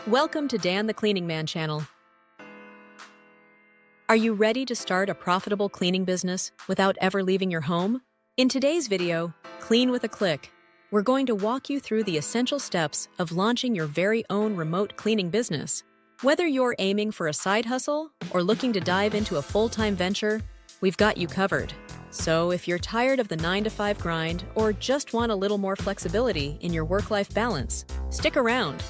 Welcome to Dan the Cleaning Man channel. Are you ready to start a profitable cleaning business without ever leaving your home? In today's video, Clean with a Click, we're going to walk you through the essential steps of launching your very own remote cleaning business. Whether you're aiming for a side hustle or looking to dive into a full-time venture, we've got you covered. So if you're tired of the 9-to-5 grind or just want a little more flexibility in your work-life balance, stick around.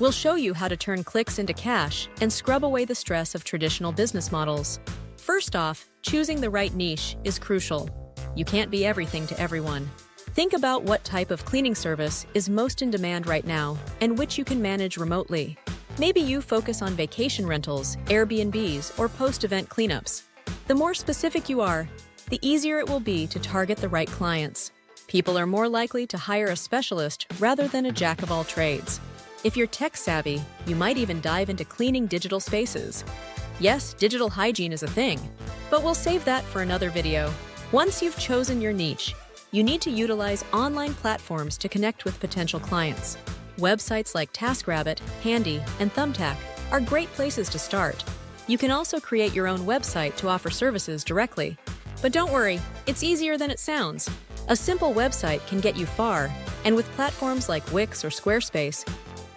We'll show you how to turn clicks into cash and scrub away the stress of traditional business models. First off, choosing the right niche is crucial. You can't be everything to everyone. Think about what type of cleaning service is most in demand right now and which you can manage remotely. Maybe you focus on vacation rentals, Airbnbs, or post-event cleanups. The more specific you are, the easier it will be to target the right clients. People are more likely to hire a specialist rather than a jack of all trades. If you're tech-savvy, you might even dive into cleaning digital spaces. Yes, digital hygiene is a thing, but we'll save that for another video. Once you've chosen your niche, you need to utilize online platforms to connect with potential clients. Websites like TaskRabbit, Handy, and Thumbtack are great places to start. You can also create your own website to offer services directly. But don't worry, it's easier than it sounds. A simple website can get you far, and with platforms like Wix or Squarespace,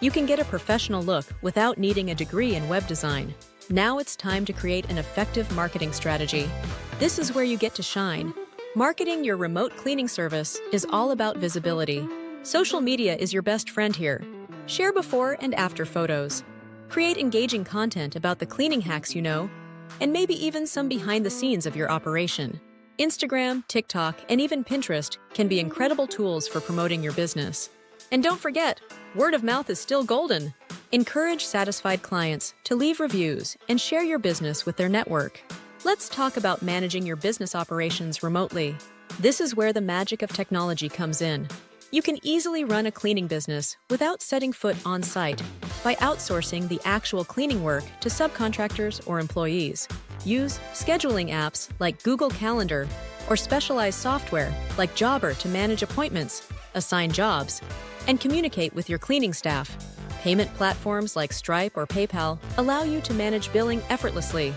you can get a professional look without needing a degree in web design. Now it's time to create an effective marketing strategy. This is where you get to shine. Marketing your remote cleaning service is all about visibility. Social media is your best friend here. Share before and after photos. Create engaging content about the cleaning hacks you know, and maybe even some behind the scenes of your operation. Instagram, TikTok, and even Pinterest can be incredible tools for promoting your business. And don't forget, word of mouth is still golden. Encourage satisfied clients to leave reviews and share your business with their network. Let's talk about managing your business operations remotely. This is where the magic of technology comes in. You can easily run a cleaning business without setting foot on site by outsourcing the actual cleaning work to subcontractors or employees. Use scheduling apps like Google Calendar or specialized software like Jobber to manage appointments, assign jobs, and communicate with your cleaning staff. Payment platforms like Stripe or PayPal allow you to manage billing effortlessly.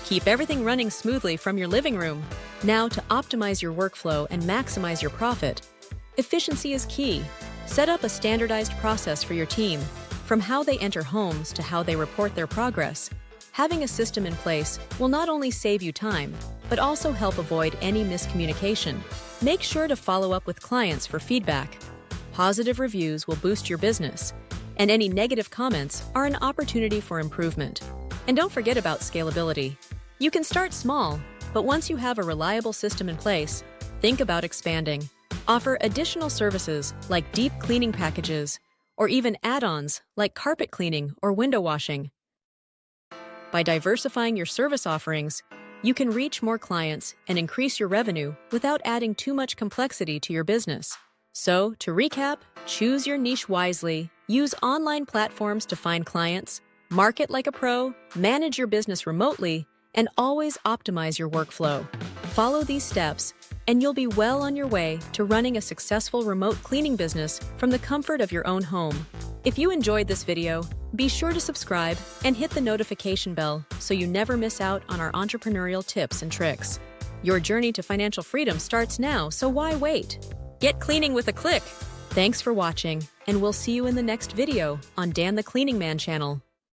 Keep everything running smoothly from your living room. Now, to optimize your workflow and maximize your profit, efficiency is key. Set up a standardized process for your team, from how they enter homes to how they report their progress. Having a system in place will not only save you time, but also help avoid any miscommunication. Make sure to follow up with clients for feedback. Positive reviews will boost your business, and any negative comments are an opportunity for improvement. And don't forget about scalability. You can start small, but once you have a reliable system in place, think about expanding. Offer additional services like deep cleaning packages, or even add-ons like carpet cleaning or window washing. By diversifying your service offerings, you can reach more clients and increase your revenue without adding too much complexity to your business. So, to recap, choose your niche wisely, use online platforms to find clients, market like a pro, manage your business remotely, and always optimize your workflow. Follow these steps, and you'll be well on your way to running a successful remote cleaning business from the comfort of your own home. If you enjoyed this video, be sure to subscribe and hit the notification bell so you never miss out on our entrepreneurial tips and tricks. Your journey to financial freedom starts now, so why wait? Get cleaning with a click! Thanks for watching, and we'll see you in the next video on Dan the Cleaning Man channel.